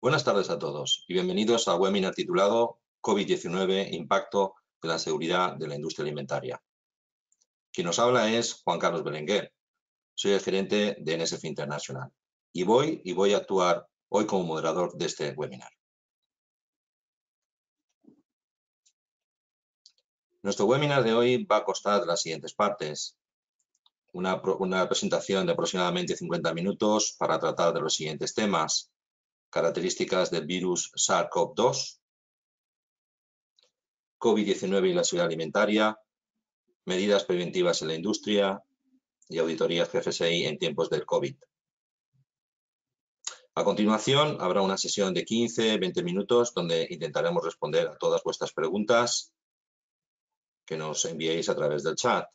Buenas tardes a todos y bienvenidos al webinar titulado COVID-19, impacto de la seguridad de la industria alimentaria. Quien nos habla es Juan Carlos Berenguer. Soy el gerente de NSF International y voy a actuar hoy como moderador de este webinar. Nuestro webinar de hoy va a constar de las siguientes partes. Una presentación de aproximadamente 50 minutos para tratar de los siguientes temas: características del virus SARS-CoV-2, COVID-19 y la seguridad alimentaria, medidas preventivas en la industria y auditorías GFSI en tiempos del COVID. A continuación, habrá una sesión de 15-20 minutos donde intentaremos responder a todas vuestras preguntas que nos enviéis a través del chat.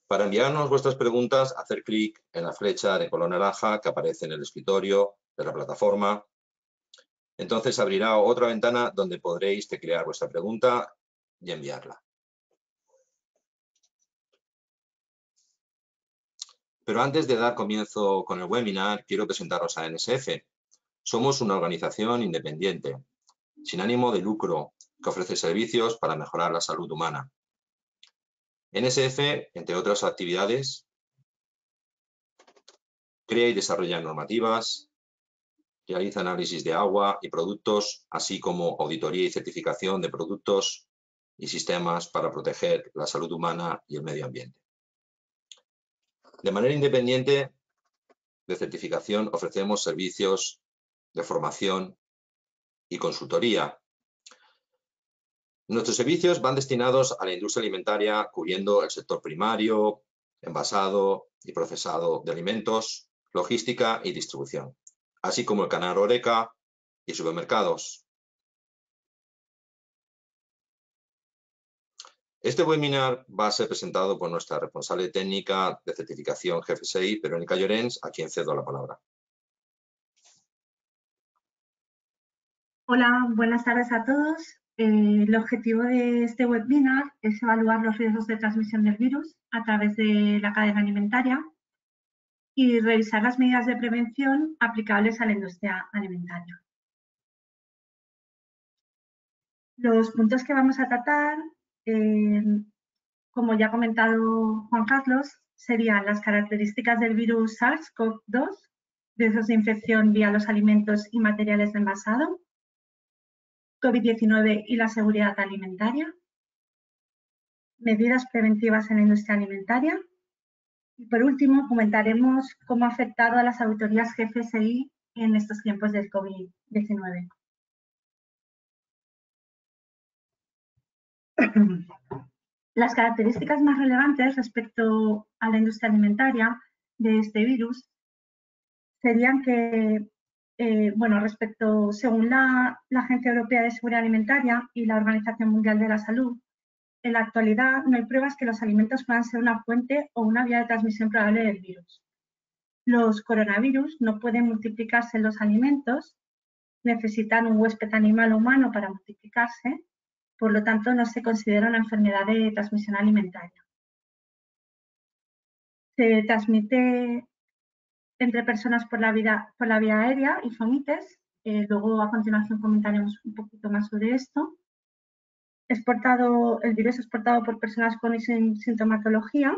Para enviarnos vuestras preguntas, hacer clic en la flecha de color naranja que aparece en el escritorio de la plataforma. Entonces abrirá otra ventana donde podréis teclear vuestra pregunta y enviarla. Pero antes de dar comienzo con el webinar, quiero presentaros a NSF. Somos una organización independiente, sin ánimo de lucro, que ofrece servicios para mejorar la salud humana. NSF, entre otras actividades, crea y desarrolla normativas, realiza análisis de agua y productos, así como auditoría y certificación de productos y sistemas para proteger la salud humana y el medio ambiente. De manera independiente de certificación, ofrecemos servicios de formación y consultoría. Nuestros servicios van destinados a la industria alimentaria, cubriendo el sector primario, envasado y procesado de alimentos, logística y distribución, así como el canal HoReCa y supermercados. Este webinar va a ser presentado por nuestra responsable técnica de certificación GFSI, Verónica Llorens, a quien cedo la palabra. Hola, buenas tardes a todos. El objetivo de este webinar es evaluar los riesgos de transmisión del virus a través de la cadena alimentaria y revisar las medidas de prevención aplicables a la industria alimentaria. Los puntos que vamos a tratar, como ya ha comentado Juan Carlos, serían las características del virus SARS-CoV-2, riesgos de infección vía los alimentos y materiales de envasado, COVID-19 y la seguridad alimentaria, medidas preventivas en la industria alimentaria y, por último, comentaremos cómo ha afectado a las auditorías GFSI en estos tiempos del COVID-19. Las características más relevantes respecto a la industria alimentaria de este virus serían que, según la Agencia Europea de Seguridad Alimentaria y la Organización Mundial de la Salud, en la actualidad no hay pruebas que los alimentos puedan ser una fuente o una vía de transmisión probable del virus. Los coronavirus no pueden multiplicarse en los alimentos, necesitan un huésped animal humano para multiplicarse, por lo tanto no se considera una enfermedad de transmisión alimentaria. Se transmite entre personas por la vía aérea y fomites. Luego a continuación comentaremos un poquito más sobre esto. El virus es portado por personas con sintomatología.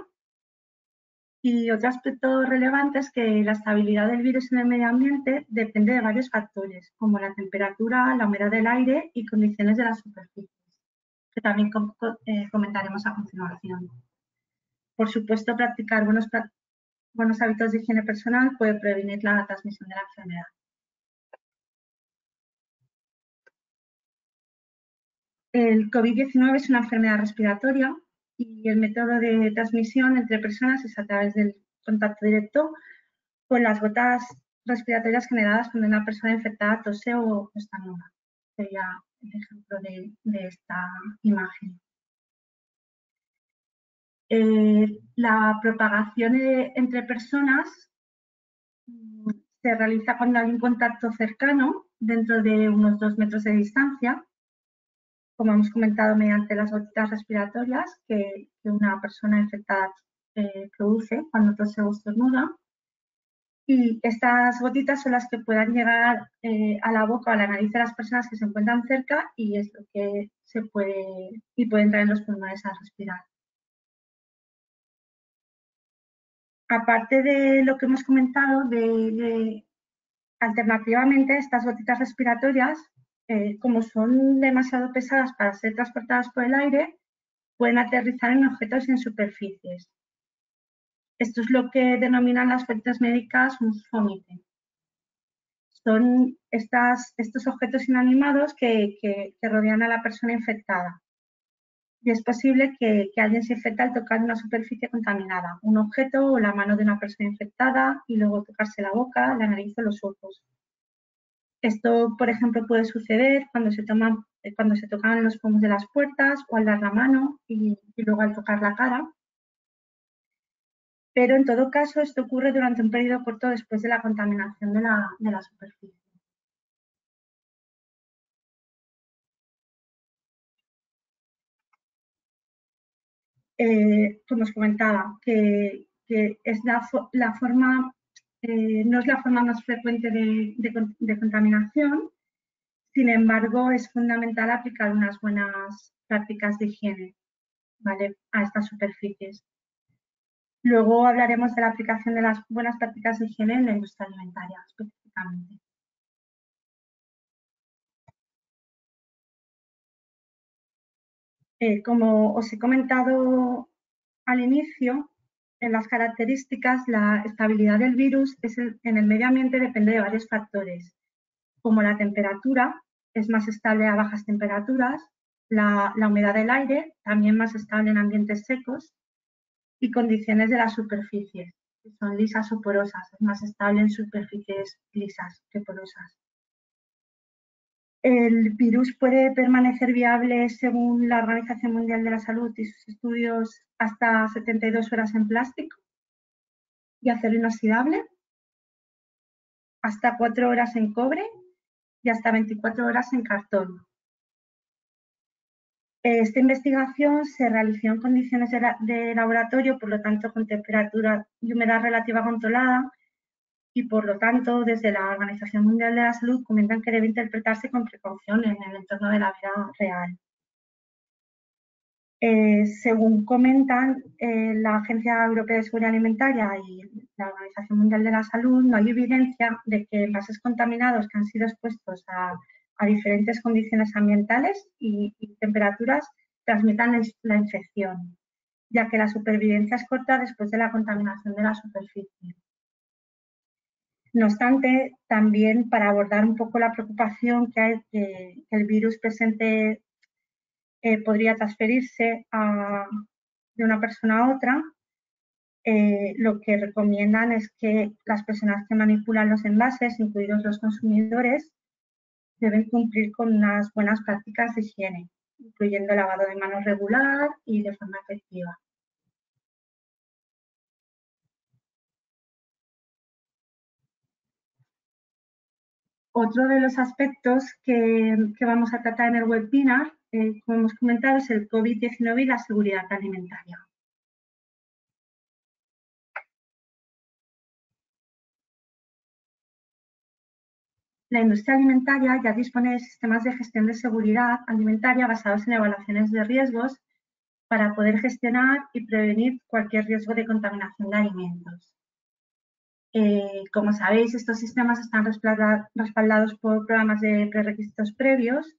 Y otro aspecto relevante es que la estabilidad del virus en el medio ambiente depende de varios factores, como la temperatura, la humedad del aire y condiciones de las superficies, que también comentaremos a continuación. Por supuesto, practicar buenos hábitos de higiene personal puede prevenir la transmisión de la enfermedad. El COVID-19 es una enfermedad respiratoria y el método de transmisión entre personas es a través del contacto directo con las gotas respiratorias generadas cuando una persona infectada tose o estornuda. Sería el ejemplo de esta imagen. La propagación entre personas se realiza cuando hay un contacto cercano dentro de unos 2 metros de distancia, como hemos comentado, mediante las gotitas respiratorias que una persona infectada produce cuando tose o estornuda. Y estas gotitas son las que puedan llegar a la boca o a la nariz de las personas que se encuentran cerca y es lo que puede entrar en los pulmones al respirar. Aparte de lo que hemos comentado, alternativamente estas gotitas respiratorias, como son demasiado pesadas para ser transportadas por el aire, pueden aterrizar en objetos y en superficies. Esto es lo que denominan las gotitas médicas un fomite. Son estos objetos inanimados que rodean a la persona infectada. Y es posible que alguien se infecte al tocar una superficie contaminada, un objeto o la mano de una persona infectada y luego tocarse la boca, la nariz o los ojos. Esto, por ejemplo, puede suceder cuando se tocan los pomos de las puertas o al dar la mano y luego al tocar la cara. Pero en todo caso, esto ocurre durante un periodo corto después de la contaminación de la superficie. Como os comentaba, que es la forma, no es la forma más frecuente de contaminación, sin embargo, es fundamental aplicar unas buenas prácticas de higiene, ¿vale?, a estas superficies. Luego hablaremos de la aplicación de las buenas prácticas de higiene en la industria alimentaria, específicamente. Como os he comentado al inicio, en las características, la estabilidad del virus en el medio ambiente depende de varios factores, como la temperatura, es más estable a bajas temperaturas, la humedad del aire, también más estable en ambientes secos, y condiciones de las superficies, que son lisas o porosas, es más estable en superficies lisas que porosas. El virus puede permanecer viable, según la Organización Mundial de la Salud y sus estudios, hasta 72 horas en plástico y acero inoxidable, hasta 4 horas en cobre y hasta 24 horas en cartón. Esta investigación se realizó en condiciones de laboratorio, por lo tanto con temperatura y humedad relativa controlada, y por lo tanto desde la Organización Mundial de la Salud comentan que debe interpretarse con precaución en el entorno de la vida real. Según comentan la Agencia Europea de Seguridad Alimentaria y la Organización Mundial de la Salud, no hay evidencia de que envases contaminados que han sido expuestos a diferentes condiciones ambientales y temperaturas transmitan la infección, ya que la supervivencia es corta después de la contaminación de la superficie. No obstante, también para abordar un poco la preocupación que hay que el virus presente podría transferirse de una persona a otra, lo que recomiendan es que las personas que manipulan los envases, incluidos los consumidores, deben cumplir con unas buenas prácticas de higiene, incluyendo lavado de manos regular y de forma efectiva. Otro de los aspectos que vamos a tratar en el webinar, como hemos comentado, es el COVID-19 y la seguridad alimentaria. La industria alimentaria ya dispone de sistemas de gestión de seguridad alimentaria basados en evaluaciones de riesgos para poder gestionar y prevenir cualquier riesgo de contaminación de alimentos. Como sabéis, estos sistemas están respaldados por programas de prerequisitos previos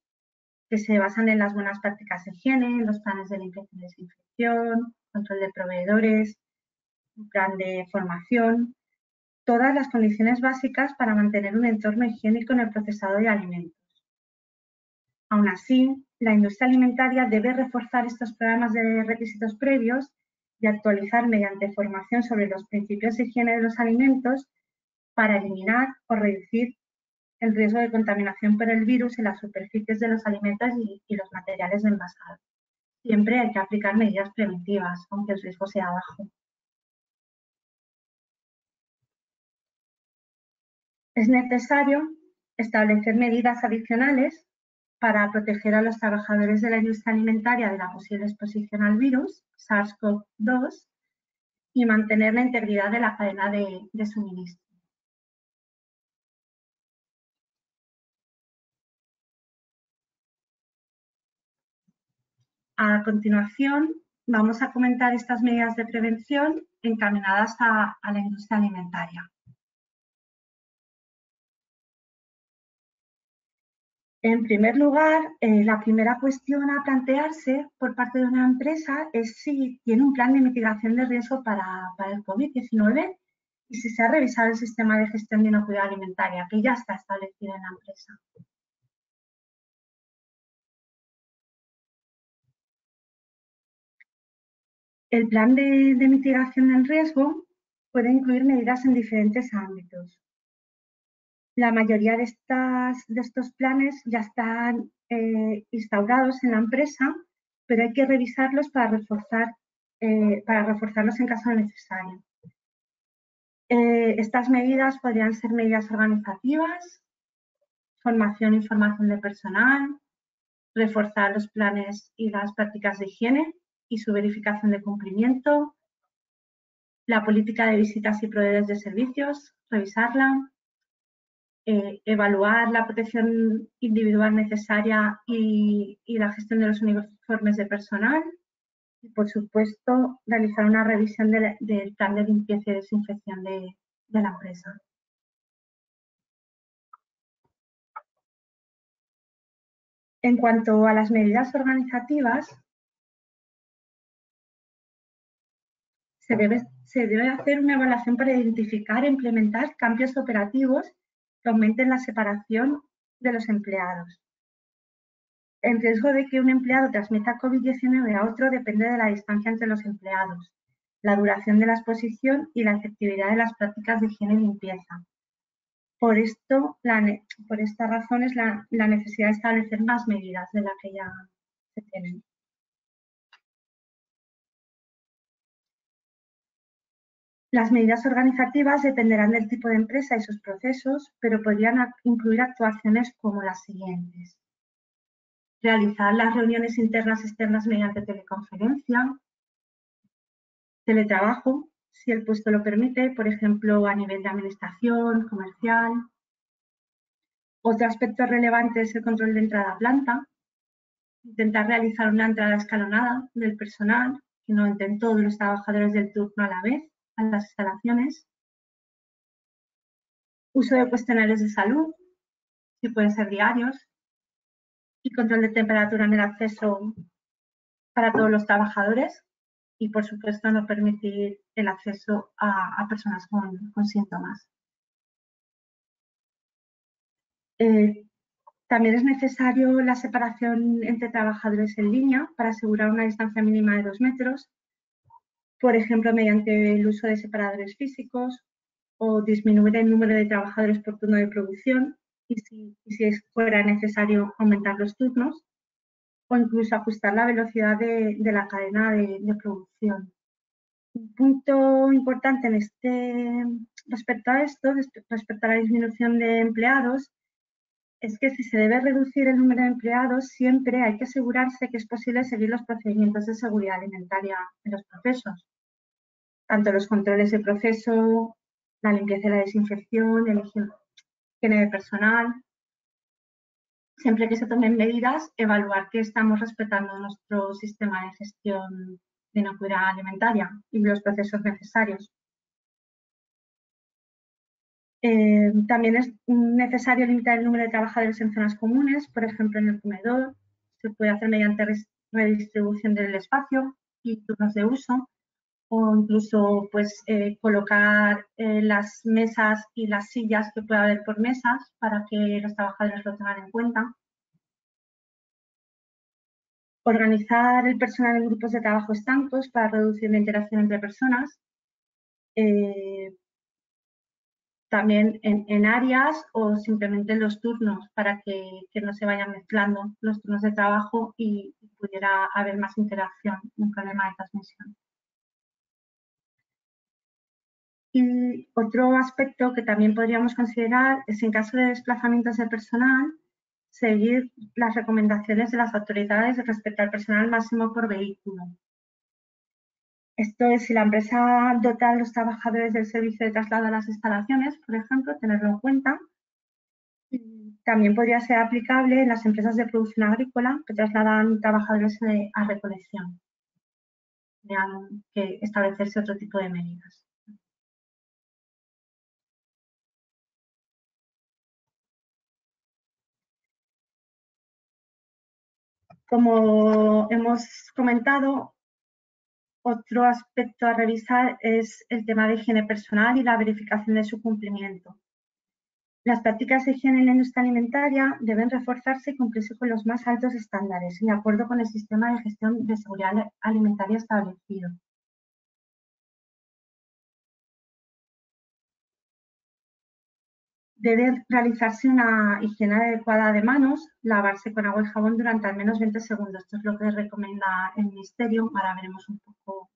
que se basan en las buenas prácticas de higiene, en los planes de limpieza y desinfección, control de proveedores, un plan de formación, todas las condiciones básicas para mantener un entorno higiénico en el procesado de alimentos. Aún así, la industria alimentaria debe reforzar estos programas de requisitos previos y actualizar mediante formación sobre los principios de higiene de los alimentos para eliminar o reducir el riesgo de contaminación por el virus en las superficies de los alimentos y los materiales de envasado. Siempre hay que aplicar medidas preventivas, aunque el riesgo sea bajo. Es necesario establecer medidas adicionales para proteger a los trabajadores de la industria alimentaria de la posible exposición al virus SARS-CoV-2 y mantener la integridad de la cadena de suministro. A continuación, vamos a comentar estas medidas de prevención encaminadas a la industria alimentaria. En primer lugar, la primera cuestión a plantearse por parte de una empresa es si tiene un plan de mitigación de riesgo para el COVID-19 y si se ha revisado el sistema de gestión de inocuidad alimentaria, que ya está establecido en la empresa. El plan de mitigación del riesgo puede incluir medidas en diferentes ámbitos. La mayoría de estos planes ya están instaurados en la empresa, pero hay que revisarlos para reforzarlos en caso necesario. Estas medidas podrían ser medidas organizativas, formación e información de personal, reforzar los planes y las prácticas de higiene y su verificación de cumplimiento, la política de visitas y proveedores de servicios, revisarla, evaluar la protección individual necesaria y la gestión de los uniformes de personal y, por supuesto, realizar una revisión del plan de limpieza y desinfección de la empresa. En cuanto a las medidas organizativas, se debe hacer una evaluación para identificar e implementar cambios operativos que aumenten la separación de los empleados. El riesgo de que un empleado transmita COVID-19 a otro depende de la distancia entre los empleados, la duración de la exposición y la efectividad de las prácticas de higiene y limpieza. Por esta razón es la necesidad de establecer más medidas de las que ya se tienen. Las medidas organizativas dependerán del tipo de empresa y sus procesos, pero podrían incluir actuaciones como las siguientes. Realizar las reuniones internas y externas mediante teleconferencia, teletrabajo, si el puesto lo permite, por ejemplo, a nivel de administración, comercial. Otro aspecto relevante es el control de entrada a planta. Intentar realizar una entrada escalonada del personal, que no entren todos los trabajadores del turno a la vez a las instalaciones. Uso de cuestionarios de salud, que pueden ser diarios. Y control de temperatura en el acceso para todos los trabajadores. Y, por supuesto, no permitir el acceso a personas con síntomas. También es necesario la separación entre trabajadores en línea para asegurar una distancia mínima de 2 metros, por ejemplo, mediante el uso de separadores físicos o disminuir el número de trabajadores por turno de producción y si fuera necesario aumentar los turnos o incluso ajustar la velocidad de la cadena de producción. Un punto importante respecto a esto, respecto a la disminución de empleados, es que si se debe reducir el número de empleados, siempre hay que asegurarse que es posible seguir los procedimientos de seguridad alimentaria en los procesos. Tanto los controles de proceso, la limpieza y la desinfección, el higiene de personal. Siempre que se tomen medidas, evaluar que estamos respetando nuestro sistema de gestión de inocuidad alimentaria y los procesos necesarios. También es necesario limitar el número de trabajadores en zonas comunes, por ejemplo, en el comedor. Se puede hacer mediante redistribución del espacio y turnos de uso, o incluso pues, colocar las mesas y las sillas que pueda haber por mesas para que los trabajadores lo tengan en cuenta. Organizar el personal en grupos de trabajo estancos para reducir la interacción entre personas. También en áreas o simplemente en los turnos para que no se vayan mezclando los turnos de trabajo y pudiera haber más interacción, un problema de transmisión. Y otro aspecto que también podríamos considerar es, en caso de desplazamientos de personal, seguir las recomendaciones de las autoridades respecto al personal máximo por vehículo. Esto es, si la empresa dota a los trabajadores del servicio de traslado a las instalaciones, por ejemplo, tenerlo en cuenta. También podría ser aplicable en las empresas de producción agrícola que trasladan trabajadores a recolección. Tendrían que establecerse otro tipo de medidas. Como hemos comentado, otro aspecto a revisar es el tema de higiene personal y la verificación de su cumplimiento. Las prácticas de higiene en la industria alimentaria deben reforzarse y cumplirse con los más altos estándares, de acuerdo con el sistema de gestión de seguridad alimentaria establecido. Debe realizarse una higiene adecuada de manos, lavarse con agua y jabón durante al menos 20 segundos. Esto es lo que recomienda el Ministerio. Ahora veremos un poco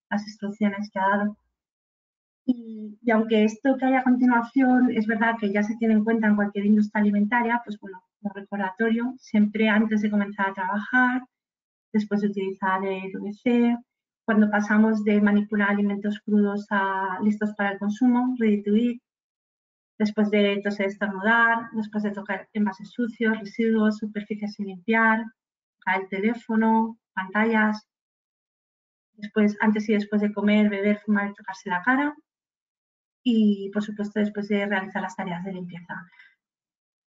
las instrucciones que ha dado. Y aunque esto que hay a continuación es verdad que ya se tiene en cuenta en cualquier industria alimentaria, pues bueno, como recordatorio, siempre antes de comenzar a trabajar, después de utilizar el UVC, cuando pasamos de manipular alimentos crudos a listos para el consumo, ready to eat, después de toser, estornudar, después de tocar envases sucios, residuos, superficies sin limpiar, tocar el teléfono, pantallas, después, antes y después de comer, beber, fumar y tocarse la cara, y, por supuesto, después de realizar las tareas de limpieza.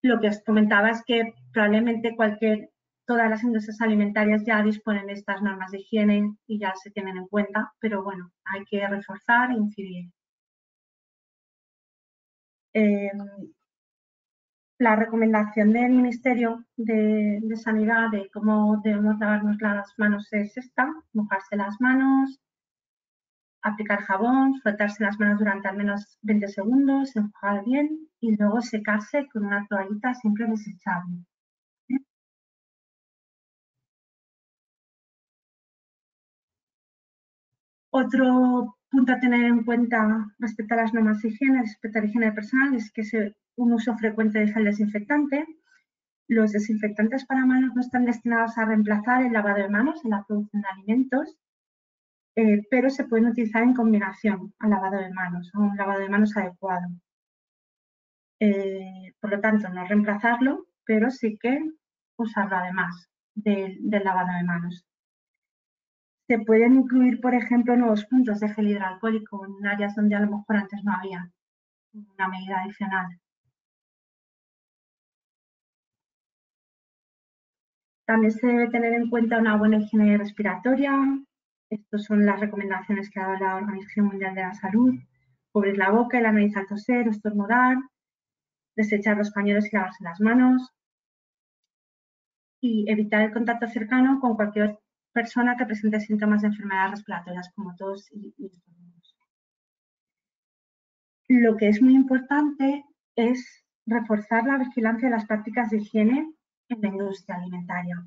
Lo que os comentaba es que probablemente todas las industrias alimentarias ya disponen de estas normas de higiene y ya se tienen en cuenta, pero bueno, hay que reforzar e incidir. La recomendación del Ministerio de Sanidad de cómo debemos lavarnos las manos es esta: mojarse las manos, aplicar jabón, frotarse las manos durante al menos 20 segundos, enjuagar bien y luego secarse con una toallita siempre desechable. Otro punto a tener en cuenta respecto a las normas de higiene, respecto a la higiene personal, es que un uso frecuente de gel desinfectante. Los desinfectantes para manos no están destinados a reemplazar el lavado de manos en la producción de alimentos, pero se pueden utilizar en combinación al lavado de manos, a un lavado de manos adecuado. Por lo tanto, no reemplazarlo, pero sí que usarlo además del lavado de manos. Se pueden incluir, por ejemplo, nuevos puntos de gel hidroalcohólico en áreas donde a lo mejor antes no había, una medida adicional. También se debe tener en cuenta una buena higiene respiratoria. Estas son las recomendaciones que ha dado la Organización Mundial de la Salud: cubrir la boca y la nariz al toser o estornudar, desechar los pañuelos y lavarse las manos, y evitar el contacto cercano con cualquier persona que presente síntomas de enfermedades respiratorias como tos y estornudos. Lo que es muy importante es reforzar la vigilancia de las prácticas de higiene en la industria alimentaria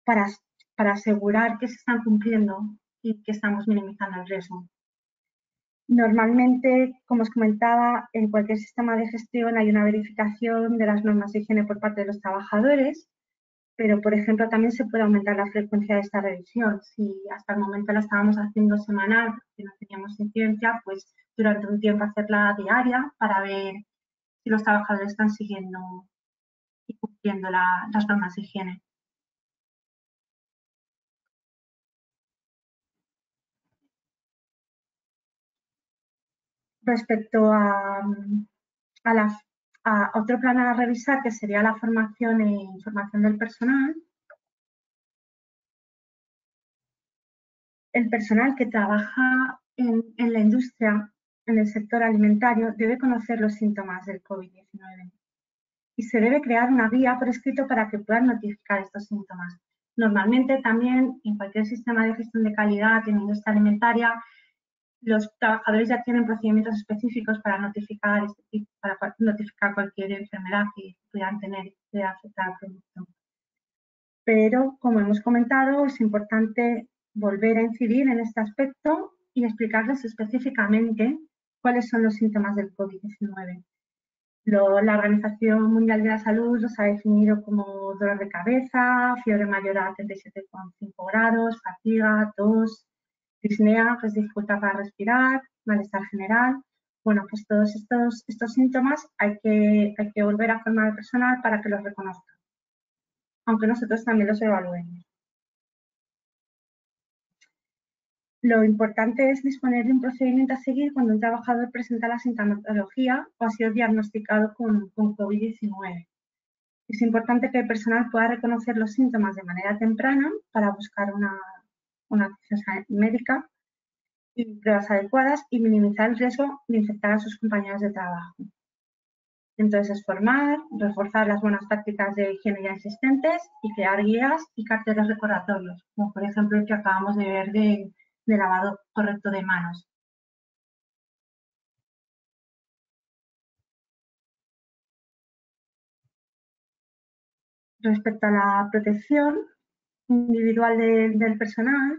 para asegurar que se están cumpliendo y que estamos minimizando el riesgo. Normalmente, como os comentaba, en cualquier sistema de gestión hay una verificación de las normas de higiene por parte de los trabajadores, pero, por ejemplo, también se puede aumentar la frecuencia de esta revisión. Si hasta el momento la estábamos haciendo semanal, porque no teníamos incidencia, pues durante un tiempo hacerla diaria para ver si los trabajadores están siguiendo y cumpliendo las normas de higiene. Respecto a otro plan a revisar, que sería la formación e información del personal, el personal que trabaja en la industria, en el sector alimentario, debe conocer los síntomas del COVID-19 y se debe crear una guía por escrito para que puedan notificar estos síntomas. Normalmente también en cualquier sistema de gestión de calidad en la industria alimentaria, los trabajadores ya tienen procedimientos específicos para notificar cualquier enfermedad que puedan tener y pueda afectar al producto. Pero, como hemos comentado, es importante volver a incidir en este aspecto y explicarles específicamente cuáles son los síntomas del COVID-19. La Organización Mundial de la Salud los ha definido como dolor de cabeza, fiebre mayor a 37,5 grados, fatiga, tos, disnea, que es dificultad para respirar, malestar general, Bueno, pues todos estos síntomas hay que volver a formar al personal para que los reconozca, aunque nosotros también los evaluemos. Lo importante es disponer de un procedimiento a seguir cuando un trabajador presenta la sintomatología o ha sido diagnosticado con COVID-19. Es importante que el personal pueda reconocer los síntomas de manera temprana para buscar una atención médica y pruebas adecuadas y minimizar el riesgo de infectar a sus compañeros de trabajo. Entonces, es formar, reforzar las buenas prácticas de higiene ya existentes y crear guías y carteles recordatorios, como por ejemplo el que acabamos de ver de lavado correcto de manos. Respecto a la protección individual del personal,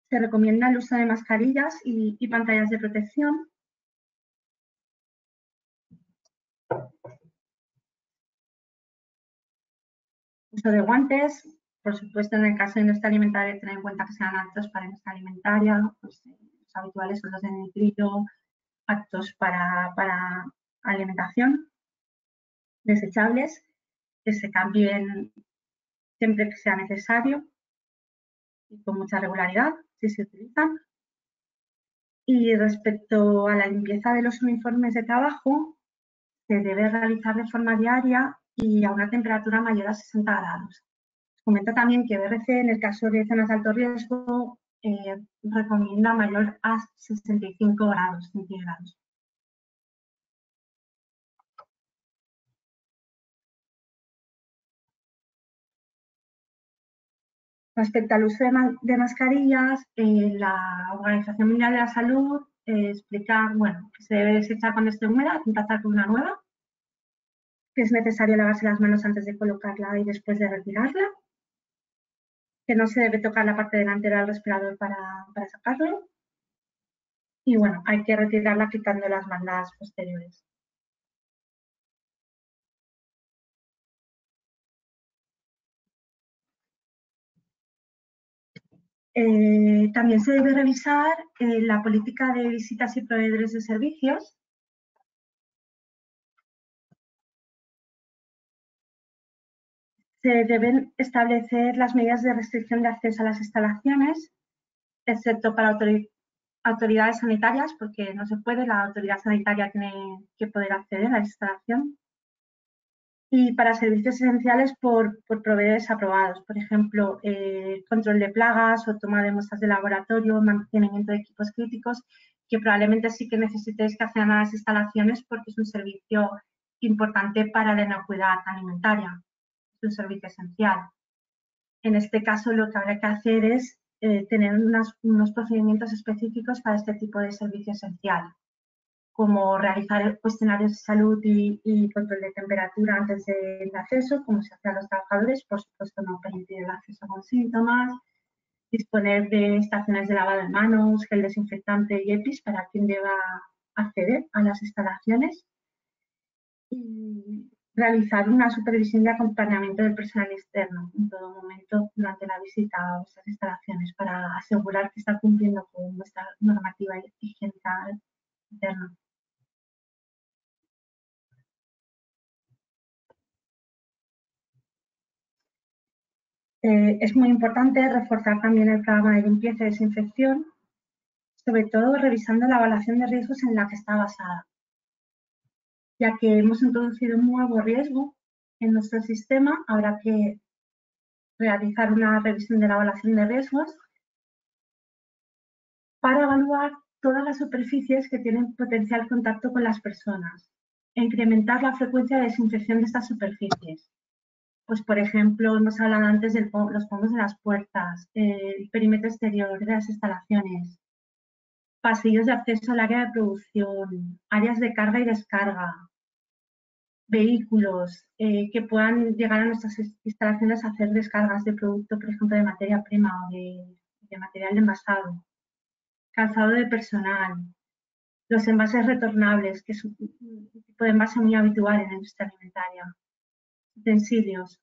se recomienda el uso de mascarillas y pantallas de protección. Uso de guantes, por supuesto, en el caso de nuestra alimentaria, tener en cuenta que sean aptos para nuestra alimentaria, pues, los habituales son los de nitrilo, aptos para alimentación, desechables, que se cambien siempre que sea necesario y con mucha regularidad, si se utilizan. Y respecto a la limpieza de los uniformes de trabajo, se debe realizar de forma diaria y a una temperatura mayor a 60 grados. Os comento también que BRC, en el caso de zonas de alto riesgo, recomienda mayor a 65 grados centígrados. Respecto al uso de mascarillas, la Organización Mundial de la Salud explica, bueno, que se debe desechar cuando esté húmeda, reemplazar con una nueva, que es necesario lavarse las manos antes de colocarla y después de retirarla, que no se debe tocar la parte delantera del respirador para sacarlo, y bueno, hay que retirarla quitando las bandas posteriores. También se debe revisar la política de visitas y proveedores de servicios. Se deben establecer las medidas de restricción de acceso a las instalaciones, excepto para autoridades sanitarias, porque no se puede, la autoridad sanitaria tiene que poder acceder a la instalación. Y para servicios esenciales por proveedores aprobados, por ejemplo, control de plagas o toma de muestras de laboratorio, mantenimiento de equipos críticos, que probablemente sí que necesitéis que accedan a las instalaciones porque es un servicio importante para la inocuidad alimentaria, es un servicio esencial. En este caso, lo que habrá que hacer es tener unos procedimientos específicos para este tipo de servicio esencial, como realizar cuestionarios de salud y control de temperatura antes del acceso, como se hace a los trabajadores, por supuesto no permitir el acceso con síntomas, disponer de estaciones de lavado de manos, gel desinfectante y EPIs para quien deba acceder a las instalaciones, y realizar una supervisión de acompañamiento del personal externo en todo momento durante la visita a vuestras instalaciones para asegurar que está cumpliendo con nuestra normativa higiénica interna. Es muy importante reforzar también el programa de limpieza y desinfección, sobre todo revisando la evaluación de riesgos en la que está basada, ya que hemos introducido un nuevo riesgo en nuestro sistema. Habrá que realizar una revisión de la evaluación de riesgos para evaluar todas las superficies que tienen potencial contacto con las personas e incrementar la frecuencia de desinfección de estas superficies. Pues, por ejemplo, hemos hablado antes de los pomos de las puertas, el perímetro exterior de las instalaciones, pasillos de acceso al área de producción, áreas de carga y descarga, vehículos que puedan llegar a nuestras instalaciones a hacer descargas de producto, por ejemplo, de materia prima o de material de envasado, calzado de personal, los envases retornables, que es un tipo de envase muy habitual en la industria alimentaria, utensilios,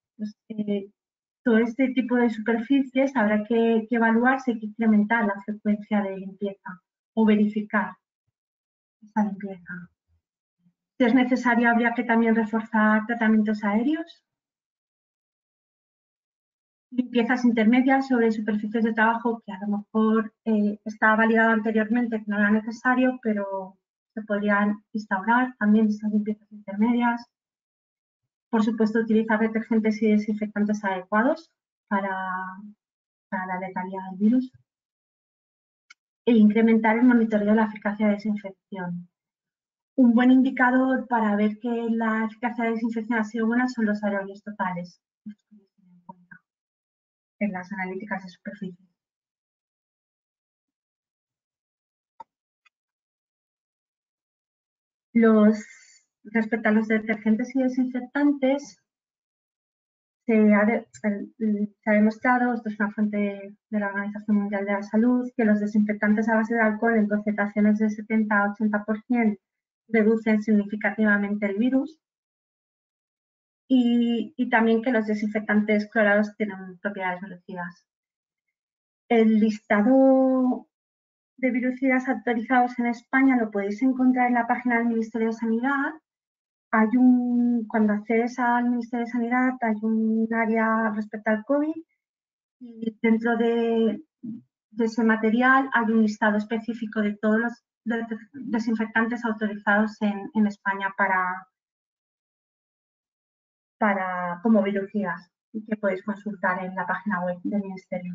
todo este tipo de superficies habrá que evaluar si hay que incrementar la frecuencia de limpieza o verificar esa limpieza. Si es necesario, habría que también reforzar tratamientos aéreos, limpiezas intermedias sobre superficies de trabajo que a lo mejor estaba validado anteriormente que no era necesario, pero se podrían instaurar también esas limpiezas intermedias. Por supuesto, utilizar detergentes y desinfectantes adecuados para la letalidad del virus e incrementar el monitoreo de la eficacia de desinfección. Un buen indicador para ver que la eficacia de desinfección ha sido buena son los aerosoles totales en las analíticas de superficie. Respecto a los detergentes y desinfectantes, se ha demostrado, esto es una fuente de la Organización Mundial de la Salud, que los desinfectantes a base de alcohol en concentraciones de 70 a 80% reducen significativamente el virus y también que los desinfectantes clorados tienen propiedades virucidas. El listado de virucidas autorizados en España lo podéis encontrar en la página del Ministerio de Sanidad. Cuando accedes al Ministerio de Sanidad hay un área respecto al COVID y dentro de ese material hay un listado específico de todos los desinfectantes autorizados en España como virucidas y que podéis consultar en la página web del Ministerio.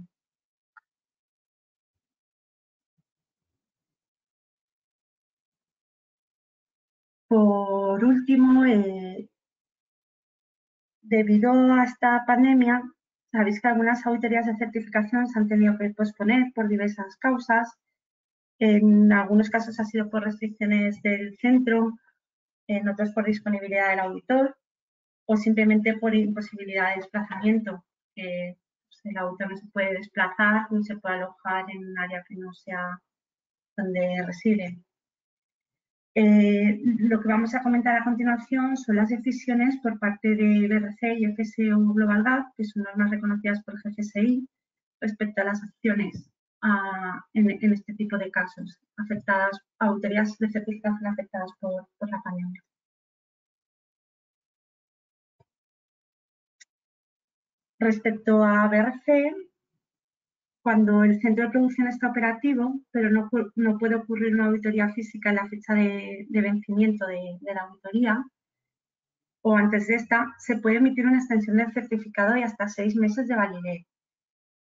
Por último, debido a esta pandemia, sabéis que algunas auditorías de certificación se han tenido que posponer por diversas causas. En algunos casos ha sido por restricciones del centro, en otros por disponibilidad del auditor o simplemente por imposibilidad de desplazamiento. El auditor no se puede desplazar ni se puede alojar en un área que no sea donde reside. Lo que vamos a comentar a continuación son las decisiones por parte de BRC y FSO Global Gap, que son las más reconocidas por el GFSI, respecto a las acciones en este tipo de casos, auditorías de certificación afectadas por la pandemia. Respecto a BRC, cuando el centro de producción está operativo, pero no puede ocurrir una auditoría física en la fecha de vencimiento de la auditoría, o antes de esta, se puede emitir una extensión del certificado de hasta 6 meses de validez,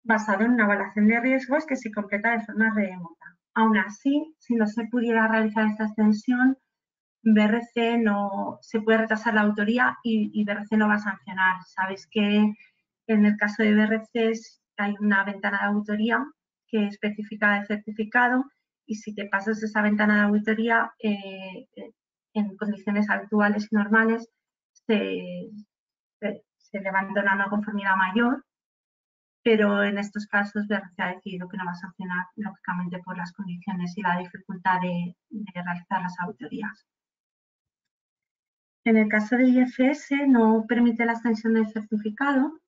basado en una evaluación de riesgos que se completa de forma remota. Aún así, si no se pudiera realizar esta extensión, BRC no se puede retrasar la auditoría y BRC no va a sancionar. Sabéis que en el caso de BRC hay una ventana de auditoría que especifica el certificado y si te pasas esa ventana de auditoría en condiciones habituales y normales se levanta una no conformidad mayor, pero en estos casos BRC ha decidido que no va a sancionar, lógicamente, por las condiciones y la dificultad de realizar las auditorías. En el caso de IFS no permite la extensión del certificado,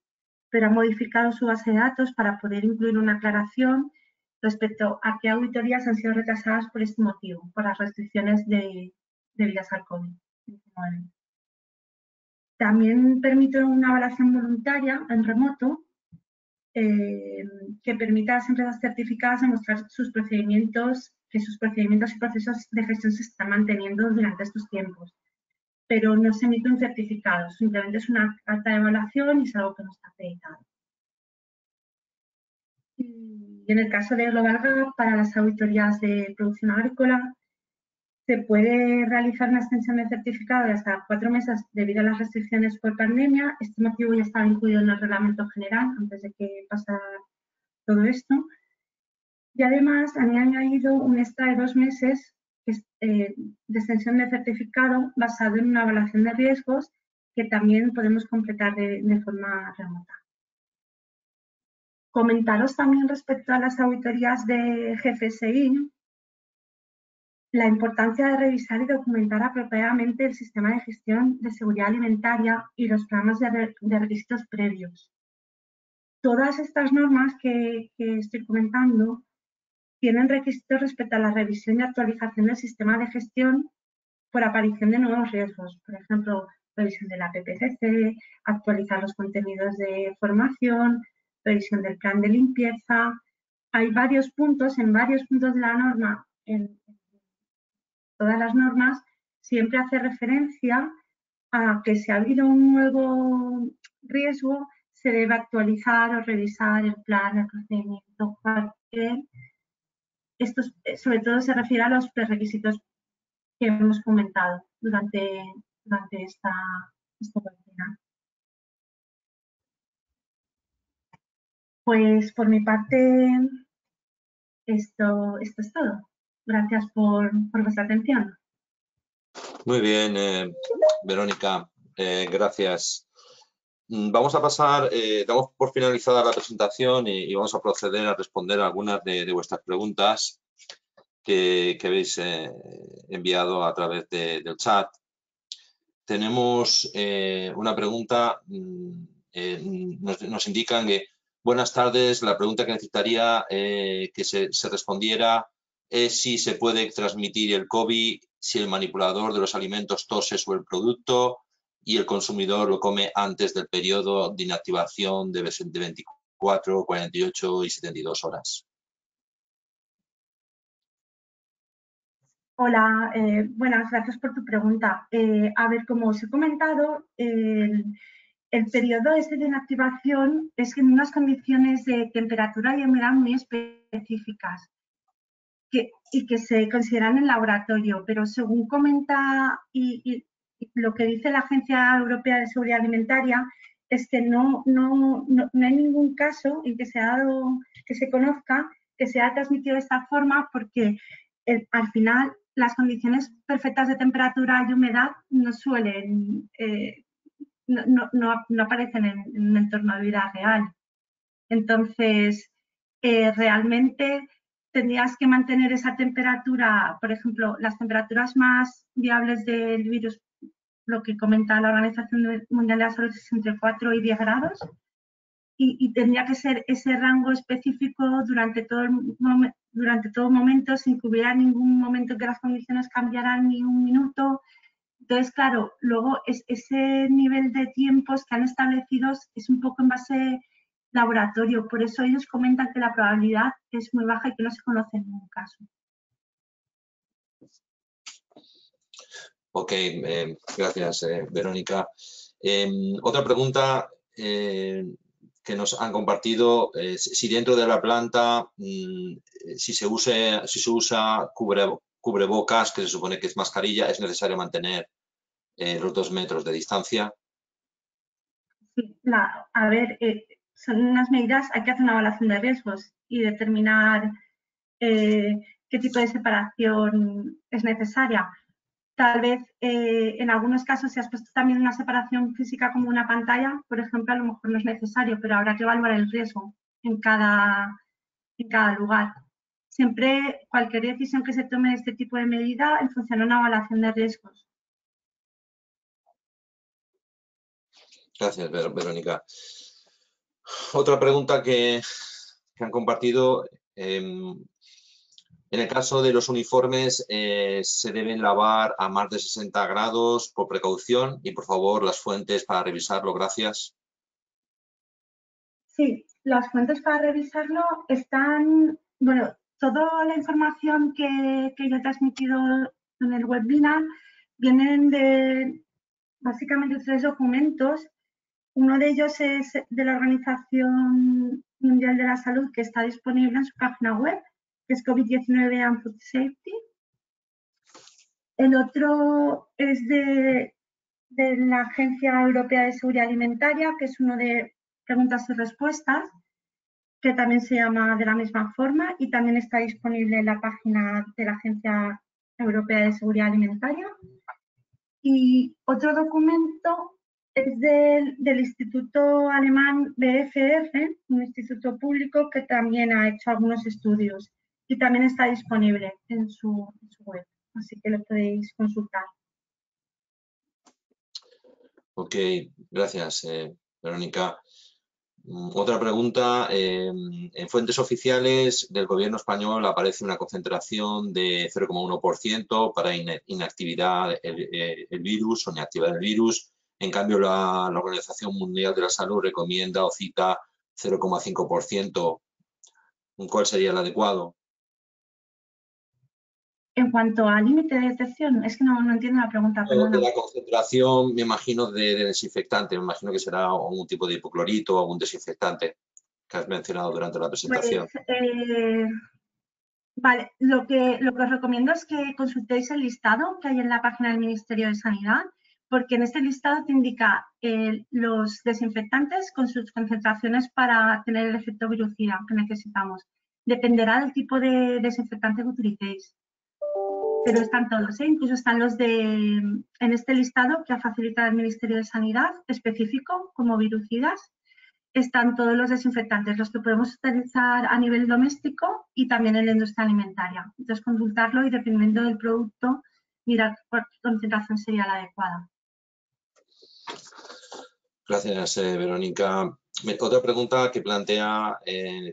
pero ha modificado su base de datos para poder incluir una aclaración respecto a qué auditorías han sido retrasadas por este motivo, por las restricciones debidas al COVID-19. También permite una evaluación voluntaria en remoto que permita a las empresas certificadas demostrar que sus procedimientos y procesos de gestión se están manteniendo durante estos tiempos. Pero no se emite un certificado, simplemente es una carta de evaluación y es algo que no está acreditado. Y en el caso de Global Gap, para las auditorías de producción agrícola, se puede realizar una extensión de certificado de hasta 4 meses debido a las restricciones por pandemia. Este motivo ya estaba incluido en el reglamento general antes de que pasara todo esto. Y además han añadido un extra de 2 meses de extensión de certificado basado en una evaluación de riesgos que también podemos completar de forma remota. Comentaros también respecto a las auditorías de GFSI, la importancia de revisar y documentar apropiadamente el sistema de gestión de seguridad alimentaria y los programas de requisitos previos. todas estas normas que estoy comentando tienen requisitos respecto a la revisión y actualización del sistema de gestión por aparición de nuevos riesgos. Por ejemplo, revisión de la PPCC, actualizar los contenidos de formación, revisión del plan de limpieza. Hay varios puntos, en varios puntos de la norma, en todas las normas, siempre hace referencia a que si ha habido un nuevo riesgo, se debe actualizar o revisar el plan, el procedimiento. Esto sobre todo se refiere a los prerequisitos que hemos comentado durante esta webinar. Pues por mi parte, esto es todo. Gracias por vuestra atención. Muy bien, Verónica, gracias. Vamos a pasar, damos por finalizada la presentación y vamos a proceder a responder algunas de vuestras preguntas que habéis enviado a través del chat. Tenemos una pregunta, nos indican que, buenas tardes, la pregunta que necesitaría que se respondiera es si se puede transmitir el COVID si el manipulador de los alimentos tose sobre el producto y el consumidor lo come antes del periodo de inactivación de 24, 48 y 72 horas. Hola, buenas, gracias por tu pregunta. A ver, como os he comentado, el periodo ese de inactivación es en unas condiciones de temperatura y humedad muy específicas y que se consideran en laboratorio, pero según comenta y lo que dice la Agencia Europea de Seguridad Alimentaria es que no hay ningún caso en que se conozca que se haya transmitido de esta forma porque al final las condiciones perfectas de temperatura y humedad no suelen, no aparecen en un entorno de vida real. Entonces, realmente tendrías que mantener esa temperatura, por ejemplo, las temperaturas más viables del virus, lo que comenta la Organización Mundial de la Salud es entre 4 y 10 grados, y tendría que ser ese rango específico durante todo momento, sin que hubiera ningún momento que las condiciones cambiaran ni un minuto. Entonces, claro, luego ese nivel de tiempos que han establecido es un poco en base laboratorio, por eso ellos comentan que la probabilidad es muy baja y que no se conoce en ningún caso. Ok, gracias, Verónica. Otra pregunta que nos han compartido es si dentro de la planta, si se usa cubrebocas, que se supone que es mascarilla, es necesario mantener los 2 metros de distancia. Sí, a ver, son unas medidas, hay que hacer una evaluación de riesgos y determinar qué tipo de separación es necesaria. Tal vez en algunos casos, si has puesto también una separación física como una pantalla, por ejemplo, a lo mejor no es necesario, pero habrá que evaluar el riesgo en cada lugar. Siempre, cualquier decisión que se tome de este tipo de medida en función de una evaluación de riesgos. Gracias, Verónica. Otra pregunta que han compartido. En el caso de los uniformes, se deben lavar a más de 60 grados por precaución y, por favor, las fuentes para revisarlo. Gracias. Sí, las fuentes para revisarlo están, bueno, toda la información que yo he transmitido en el webinar vienen de básicamente 3 documentos. Uno de ellos es de la Organización Mundial de la Salud, que está disponible en su página web, que es COVID-19 and Food Safety. El otro es de la Agencia Europea de Seguridad Alimentaria, que es uno de preguntas y respuestas, que también se llama de la misma forma y también está disponible en la página de la Agencia Europea de Seguridad Alimentaria. Y otro documento es del Instituto Alemán BFR, un instituto público que también ha hecho algunos estudios y también está disponible en su web, así que lo podéis consultar. Ok, gracias, Verónica. Otra pregunta. En fuentes oficiales del gobierno español aparece una concentración de 0,1% para inactividad el virus o inactivar el virus. En cambio, la Organización Mundial de la Salud recomienda o cita 0,5%. ¿Cuál sería el adecuado? En cuanto al límite de detección, es que no entiendo la pregunta, perdona. De la concentración, me imagino, de desinfectante. Me imagino que será algún tipo de hipoclorito o algún desinfectante que has mencionado durante la presentación. Pues, vale, lo que os recomiendo es que consultéis el listado que hay en la página del Ministerio de Sanidad, porque en este listado te indica los desinfectantes con sus concentraciones para tener el efecto virucida que necesitamos. Dependerá del tipo de desinfectante que utilicéis. Pero están todos, incluso están los en este listado que ha facilitado el Ministerio de Sanidad específico como virucidas. Están todos los desinfectantes, los que podemos utilizar a nivel doméstico y también en la industria alimentaria. Entonces, consultarlo y dependiendo del producto, mirar cuál concentración sería la adecuada. Gracias, Verónica. Otra pregunta que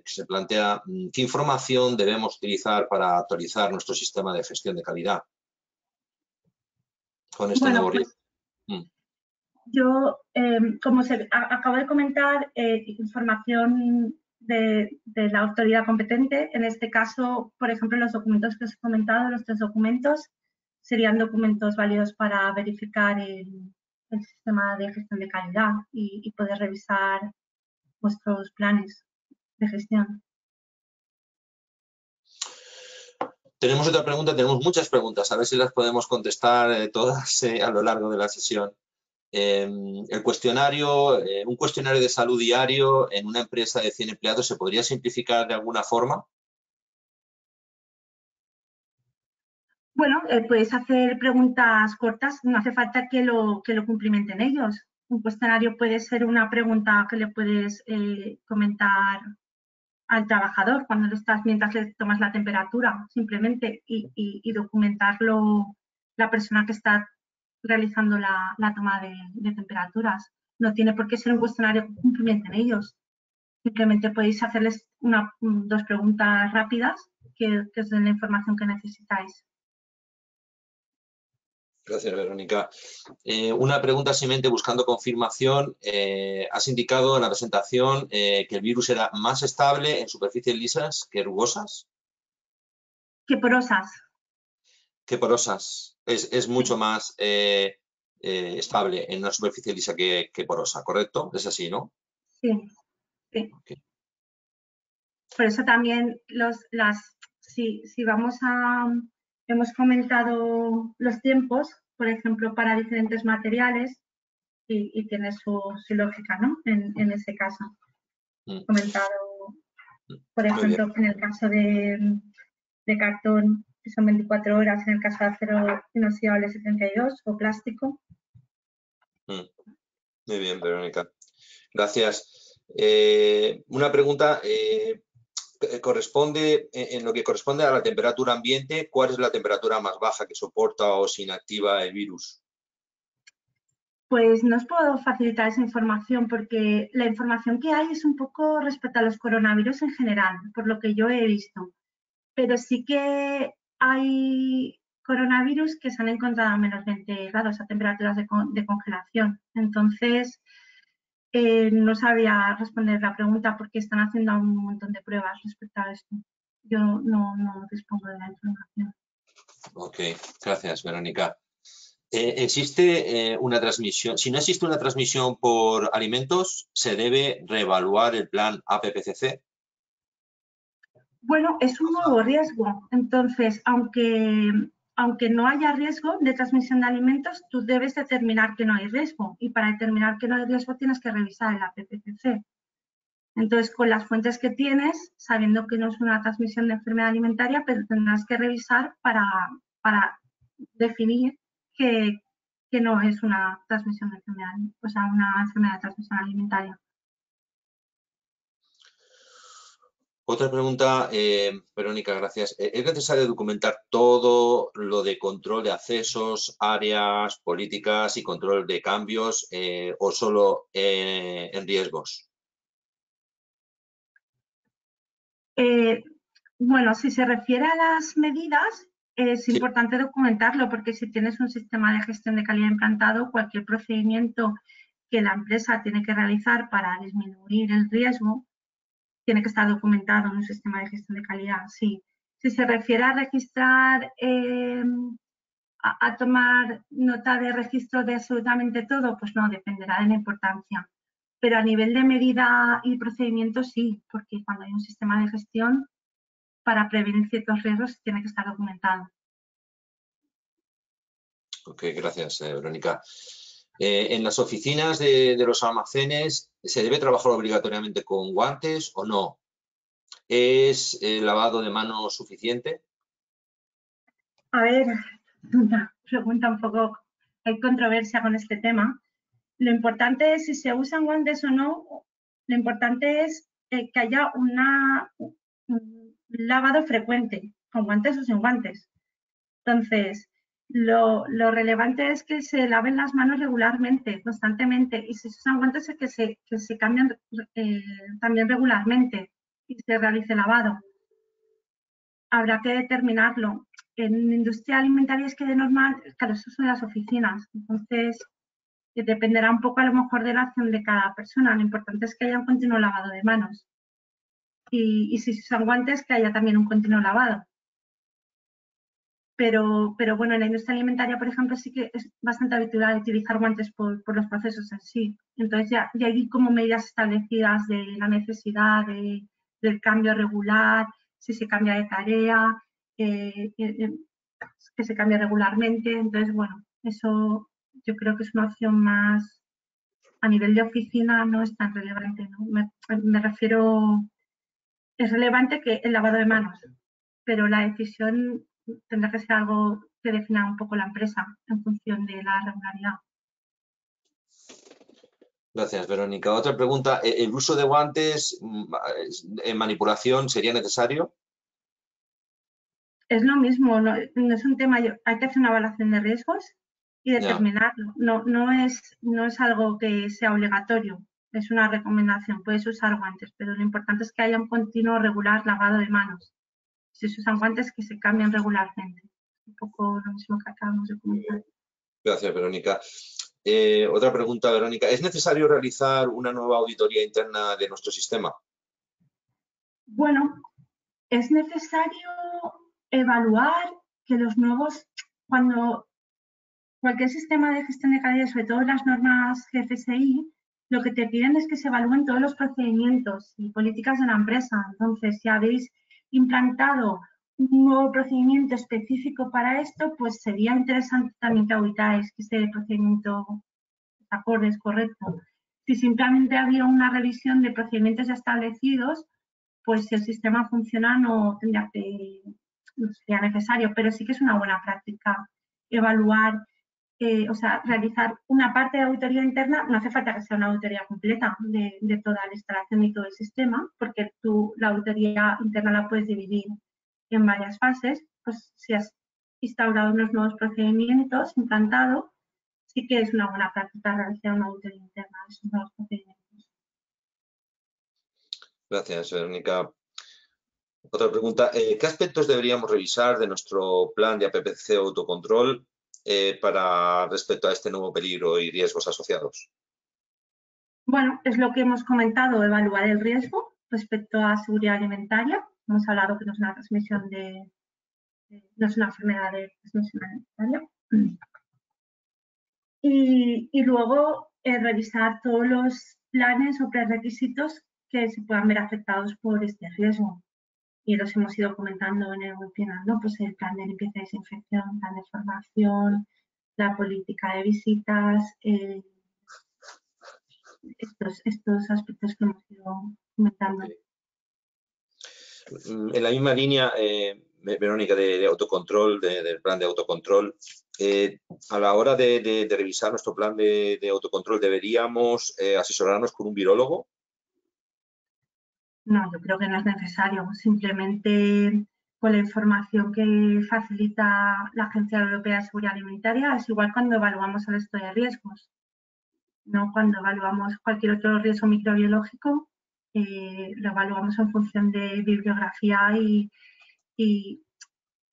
se plantea, ¿qué información debemos utilizar para actualizar nuestro sistema de gestión de calidad con este nuevo riesgo? Yo, como acabo de comentar, información de la autoridad competente. En este caso, por ejemplo, los documentos que os he comentado, los 3 documentos, serían documentos válidos para verificar el sistema de gestión de calidad y poder revisar vuestros planes de gestión. Tenemos otra pregunta, tenemos muchas preguntas, a ver si las podemos contestar todas a lo largo de la sesión. El cuestionario, un cuestionario de salud diario en una empresa de 100 empleados, ¿se podría simplificar de alguna forma? Bueno, puedes hacer preguntas cortas, no hace falta que lo cumplimenten ellos. Un cuestionario puede ser una pregunta que le puedes comentar al trabajador cuando mientras le tomas la temperatura, simplemente, y documentarlo la persona que está realizando la toma de temperaturas. No tiene por qué ser un cuestionario que cumplimenten ellos. Simplemente podéis hacerles 2 preguntas rápidas que os den la información que necesitáis. Gracias, Verónica. Una pregunta simplemente buscando confirmación. Has indicado en la presentación que el virus era más estable en superficies lisas que rugosas. ¿Qué porosas? ¿Qué porosas? Es mucho más estable en una superficie lisa que porosa, ¿correcto? Es así, ¿no? Sí, sí. Okay. Por eso también si vamos a... Hemos comentado los tiempos, por ejemplo, para diferentes materiales y tiene su lógica, ¿no? En ese caso. Comentado, por ejemplo, en el caso de cartón, que son 24 horas, en el caso de acero inoxidable 72 o plástico. Muy bien, Verónica. Gracias. Una pregunta, en lo que corresponde a la temperatura ambiente, ¿cuál es la temperatura más baja que soporta o se inactiva el virus? Pues no os puedo facilitar esa información porque la información que hay es un poco respecto a los coronavirus en general, por lo que yo he visto. Pero sí que hay coronavirus que se han encontrado a menos 20 grados a temperaturas de congelación. Entonces, no sabría responder la pregunta porque están haciendo un montón de pruebas respecto a esto. Yo no dispongo de la información. Ok, gracias, Verónica. ¿Existe una transmisión? Si no existe una transmisión por alimentos, ¿se debe reevaluar el plan APPCC? Bueno, es un nuevo riesgo. Entonces, aunque no haya riesgo de transmisión de alimentos, tú debes determinar que no hay riesgo. Y para determinar que no hay riesgo tienes que revisar el APPCC. Entonces, con las fuentes que tienes, sabiendo que no es una transmisión de enfermedad alimentaria, pero tendrás que revisar para definir que no es una transmisión de enfermedad, o sea, una enfermedad de transmisión alimentaria. Otra pregunta, Verónica, gracias. ¿Es necesario documentar todo lo de control de accesos, áreas, políticas y control de cambios o solo en riesgos? Bueno, si se refiere a las medidas, es Sí. importante documentarlo porque si tienes un sistema de gestión de calidad implantado, cualquier procedimiento que la empresa tiene que realizar para disminuir el riesgo tiene que estar documentado en un sistema de gestión de calidad, sí. Si se refiere a registrar, a tomar nota de registro de absolutamente todo, pues no, dependerá de la importancia. Pero a nivel de medida y procedimiento sí, porque cuando hay un sistema de gestión, para prevenir ciertos riesgos tiene que estar documentado. Ok, gracias, Verónica. ¿En las oficinas de los almacenes se debe trabajar obligatoriamente con guantes o no? ¿Es el lavado de manos suficiente? A ver, una pregunta un poco, hay controversia con este tema. Lo importante es si se usan guantes o no, lo importante es que haya un lavado frecuente, con guantes o sin guantes. Entonces, lo relevante es que se laven las manos regularmente, constantemente, y si se usan guantes es que se cambian también regularmente y se realice lavado. Habrá que determinarlo. En industria alimentaria es que de normal, claro, eso son las oficinas, entonces dependerá un poco a lo mejor de la acción de cada persona. Lo importante es que haya un continuo lavado de manos y si se usan guantes que haya también un continuo lavado. Pero bueno, en la industria alimentaria, por ejemplo, sí que es bastante habitual utilizar guantes por los procesos en sí. Entonces ya hay como medidas establecidas de la necesidad del cambio regular, si se cambia de tarea, que se cambie regularmente. Entonces, bueno, eso yo creo que es una opción más a nivel de oficina, no es tan relevante, ¿no? Me refiero, es relevante que el lavado de manos, pero la decisión tendrá que ser algo que defina un poco la empresa en función de la regularidad. Gracias, Verónica. Otra pregunta. ¿El uso de guantes en manipulación sería necesario? Es lo mismo, no es un tema, hay que hacer una evaluación de riesgos y Ya. determinarlo. No es algo que sea obligatorio, es una recomendación. Puedes usar guantes, pero lo importante es que haya un continuo regular lavado de manos. Si se usan guantes, que se cambien regularmente. Un poco lo mismo que acabamos de comentar. Gracias, Verónica. Otra pregunta, Verónica. ¿Es necesario realizar una nueva auditoría interna de nuestro sistema? Bueno, es necesario evaluar que los nuevos, cuando cualquier sistema de gestión de calidad, sobre todo las normas GFSI, lo que te piden es que se evalúen todos los procedimientos y políticas de la empresa. Entonces, si habéis implantado un nuevo procedimiento específico para esto, pues sería interesante también que auditáis que ese procedimiento acorde, es correcto. Si simplemente había una revisión de procedimientos ya establecidos, pues si el sistema funciona no tendría que, no sería necesario, pero sí que es una buena práctica evaluar, o sea, realizar una parte de auditoría interna, no hace falta que sea una auditoría completa de toda la instalación y todo el sistema, porque tú la auditoría interna la puedes dividir en varias fases, pues si has instaurado unos nuevos procedimientos, implantado, sí que es una buena práctica realizar una auditoría interna de esos nuevos procedimientos. Gracias, Verónica. Otra pregunta. ¿Qué aspectos deberíamos revisar de nuestro plan de APPC autocontrol para respecto a este nuevo peligro y riesgos asociados? Bueno, es lo que hemos comentado, evaluar el riesgo respecto a seguridad alimentaria. Hemos hablado que no es una transmisión no es una enfermedad de transmisión alimentaria. Y luego revisar todos los planes o prerequisitos que se puedan ver afectados por este riesgo. Y los hemos ido comentando en el webinar, ¿no? Pues el plan de limpieza y desinfección, el plan de formación, la política de visitas, estos aspectos que hemos ido comentando. Okay. En la misma línea, Verónica, de autocontrol, del plan de autocontrol, a la hora de revisar nuestro plan de autocontrol, ¿deberíamos asesorarnos con un virólogo? No, yo creo que no es necesario. Simplemente con la información que facilita la Agencia Europea de Seguridad Alimentaria, es igual cuando evaluamos el estudio de riesgos. ¿No? Cuando evaluamos cualquier otro riesgo microbiológico, lo evaluamos en función de bibliografía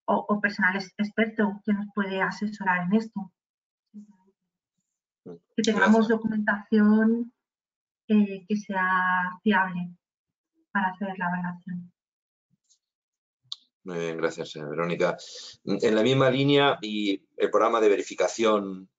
o personal experto que nos puede asesorar en esto. Que tengamos Gracias. documentación que sea fiable para hacer la evaluación. Muy bien, gracias, Verónica. En la misma línea y el programa de verificación,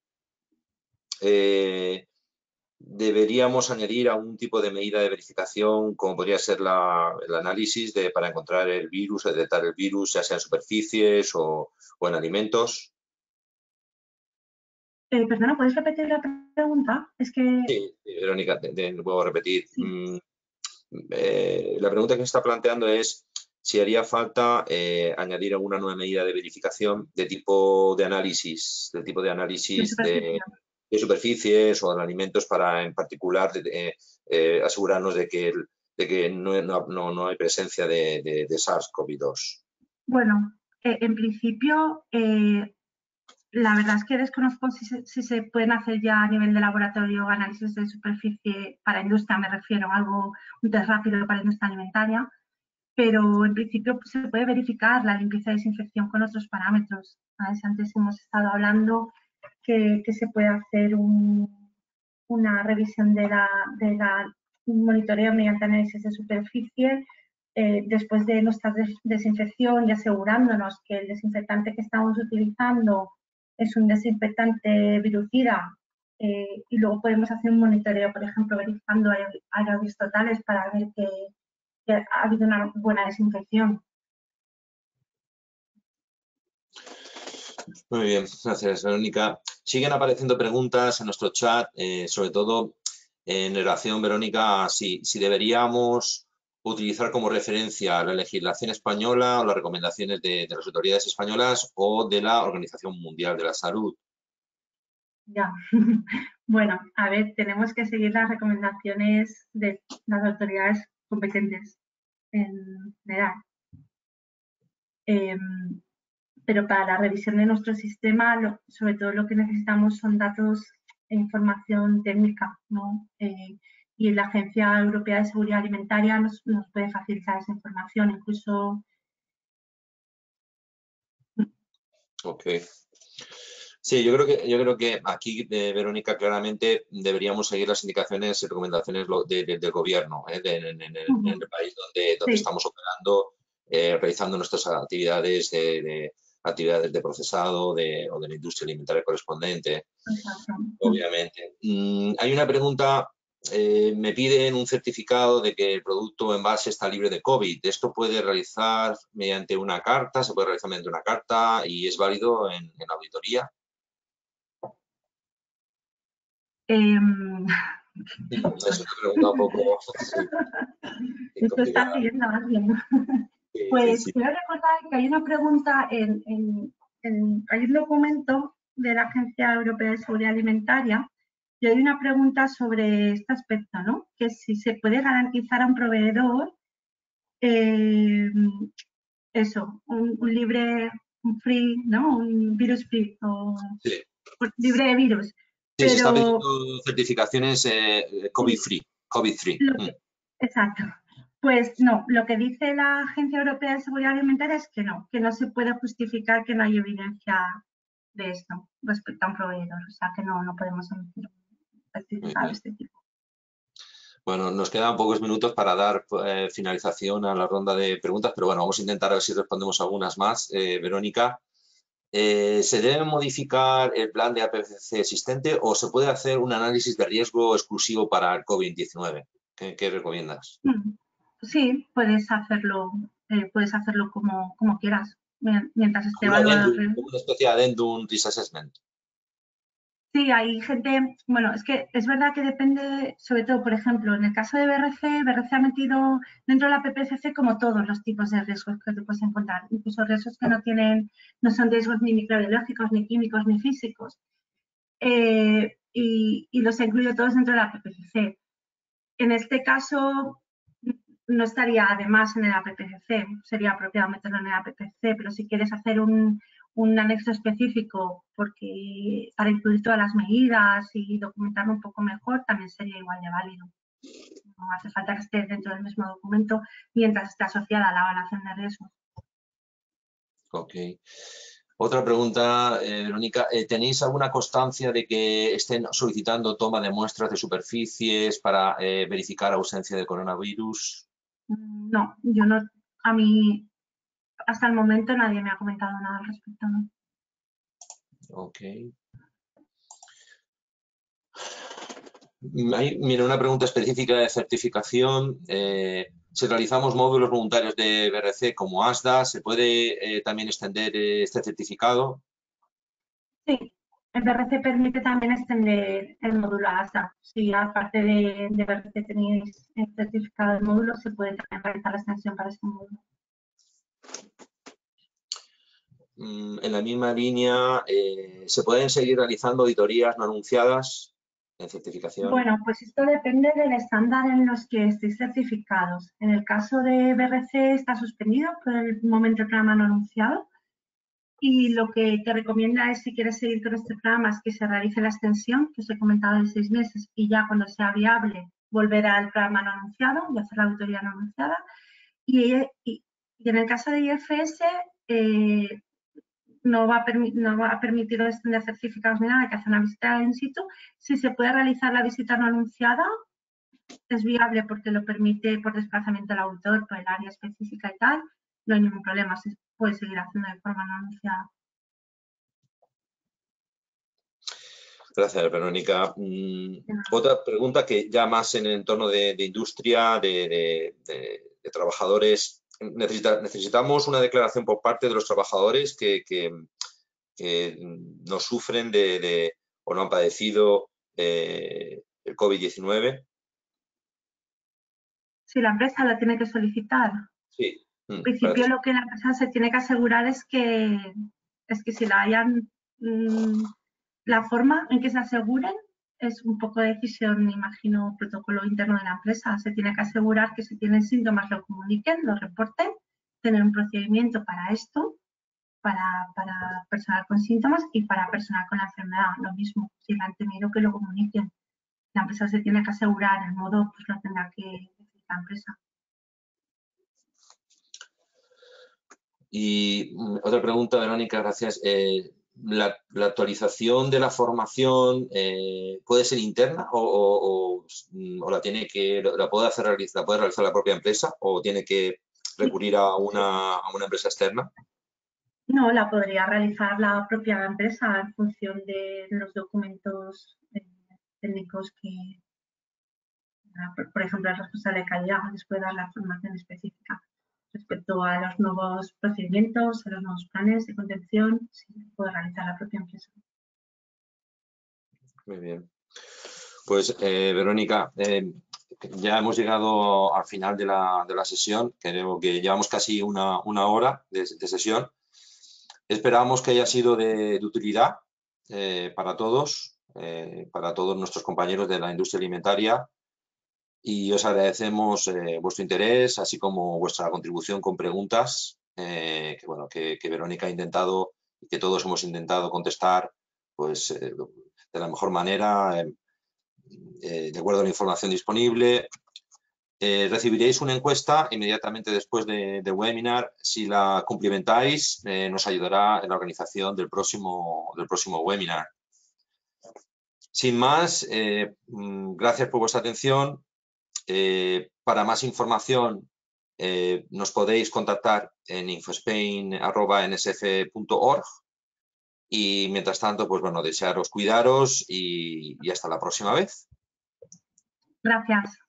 deberíamos añadir algún tipo de medida de verificación, como podría ser el análisis para encontrar el virus, detectar el virus, ya sea en superficies o en alimentos. Perdona, ¿puedes repetir la pregunta? Es que... Sí, Verónica, te vuelvo a repetir. Sí. La pregunta que se está planteando es si haría falta añadir alguna nueva medida de verificación de tipo de análisis, de superficies o de alimentos para, en particular, asegurarnos de que no hay presencia de SARS-CoV-2. Bueno, en principio, la verdad es que desconozco si se pueden hacer ya a nivel de laboratorio análisis de superficie para industria, me refiero a un test rápido para industria alimentaria, pero en principio pues, se puede verificar la limpieza y desinfección con otros parámetros. Antes hemos estado hablando que se puede hacer una revisión de la monitoreo mediante análisis de superficie después de nuestra desinfección y asegurándonos que el desinfectante que estamos utilizando es un desinfectante virucida y luego podemos hacer un monitoreo, por ejemplo, verificando aerobios totales para ver que ha habido una buena desinfección. Muy bien, gracias, Verónica. Siguen apareciendo preguntas en nuestro chat, sobre todo en relación, Verónica, a si deberíamos utilizar como referencia la legislación española o las recomendaciones de las autoridades españolas o de la Organización Mundial de la Salud. Ya, bueno, a ver, tenemos que seguir las recomendaciones de las autoridades competentes en general. Pero para la revisión de nuestro sistema, sobre todo lo que necesitamos son datos e información técnica, ¿no? Y la Agencia Europea de Seguridad Alimentaria nos puede facilitar esa información, incluso... Ok. Sí, yo creo que aquí, Verónica, claramente deberíamos seguir las indicaciones y recomendaciones del gobierno, en el país donde Sí. estamos operando, realizando nuestras actividades de procesado o de la industria alimentaria correspondiente. Exacto. Obviamente. Hay una pregunta, me piden un certificado de que el producto o envase está libre de COVID. ¿Esto puede realizar mediante una carta? ¿Se puede realizar mediante una carta y es válido en auditoría? Es una pregunta un poco... Sí, Esto está pidiendo a alguien. Pues quiero recordar que hay una pregunta hay un documento de la Agencia Europea de Seguridad Alimentaria y hay una pregunta sobre este aspecto, ¿no? Que si se puede garantizar a un proveedor eso, un libre, un free, ¿no? Un virus free o sí. libre de virus. Sí, se están Pero pidiendo certificaciones COVID-free. Exacto. Pues no, lo que dice la Agencia Europea de Seguridad Alimentaria es que no se puede justificar que no hay evidencia de esto respecto a un proveedor. O sea, que no podemos emitir un certificado de este tipo. Bueno, nos quedan pocos minutos para dar finalización a la ronda de preguntas, pero bueno, vamos a intentar a ver si respondemos algunas más. Verónica, ¿se debe modificar el plan de APCC existente o se puede hacer un análisis de riesgo exclusivo para el COVID-19? ¿Qué recomiendas? Sí, puedes hacerlo como quieras, mientras esté evaluado. Como una especie de addendum risk assessment. Sí, hay gente, bueno, es que es verdad que depende, sobre todo, por ejemplo, en el caso de BRC ha metido dentro de la PPCC como todos los tipos de riesgos que te puedes encontrar, incluso riesgos que no son riesgos ni microbiológicos, ni químicos, ni físicos, y los ha incluido todos dentro de la PPCC. En este caso, no estaría además en el APPCC, sería apropiado meterlo en el APPCC, pero si quieres hacer un anexo específico para incluir todas las medidas y documentarlo un poco mejor, también sería igual de válido. no hace falta que esté dentro del mismo documento mientras esté asociada a la evaluación de riesgos. Ok. Otra pregunta, Verónica. ¿Tenéis alguna constancia de que estén solicitando toma de muestras de superficies para verificar ausencia de coronavirus? No, yo no, a mí hasta el momento nadie me ha comentado nada al respecto. ¿No? Ok. Mira, una pregunta específica de certificación. Si realizamos módulos voluntarios de BRC como ASDA, ¿se puede también extender este certificado? Sí, el BRC permite también extender el módulo a ASA. Si aparte de BRC tenéis el certificado del módulo, se puede también realizar la extensión para este módulo. En la misma línea, ¿se pueden seguir realizando auditorías no anunciadas en certificación? Bueno, pues esto depende del estándar en los que estéis certificados. En el caso de BRC está suspendido por el momento el programa no anunciado y lo que te recomienda es, si quieres seguir con este programa, es que se realice la extensión que os he comentado de 6 meses y ya cuando sea viable volver al programa no anunciado y hacer la auditoría no anunciada. Y en el caso de IFS, no va a permitir extender certificados ni nada, hay que hacer una visita in situ. Si se puede realizar la visita no anunciada, es viable porque lo permite por desplazamiento del autor, por el área específica y tal, no hay ningún problema, se puede seguir haciendo de forma no anunciada. Gracias, Verónica. Otra pregunta que ya más en el entorno de industria, de trabajadores. Necesitamos una declaración por parte de los trabajadores que no sufren o no han padecido el COVID-19. Si la empresa la tiene que solicitar, Sí. en principio lo que la empresa se tiene que asegurar es que si la hayan, la forma en que se aseguren es un poco de decisión, me imagino, protocolo interno de la empresa. Se tiene que asegurar que si tienen síntomas lo comuniquen, lo reporten, tener un procedimiento para esto, para personal con síntomas y para personal con la enfermedad, lo mismo. Si la han tenido, que lo comuniquen. La empresa se tiene que asegurar, el modo pues lo tendrá que decir la empresa. Y otra pregunta, Verónica, gracias. ¿La actualización de la formación puede ser interna o la puede realizar la propia empresa o tiene que recurrir a una empresa externa? No, la podría realizar la propia empresa en función de los documentos técnicos que, por ejemplo, el responsable de calidad les puede dar la formación específica respecto a los nuevos procedimientos, a los nuevos planes de contención, sí, puede realizar la propia empresa. Muy bien. Pues, Verónica, ya hemos llegado al final de la sesión. Creo que llevamos casi una hora de sesión. Esperamos que haya sido de utilidad para todos nuestros compañeros de la industria alimentaria, y os agradecemos vuestro interés, así como vuestra contribución con preguntas que Verónica ha intentado y que todos hemos intentado contestar pues, de la mejor manera, de acuerdo a la información disponible. Recibiréis una encuesta inmediatamente después del webinar. Si la cumplimentáis, nos ayudará en la organización del próximo webinar. Sin más, gracias por vuestra atención. Para más información, nos podéis contactar en infospain@nsf.org. Y mientras tanto, pues bueno, desearos cuidaros y hasta la próxima vez. Gracias.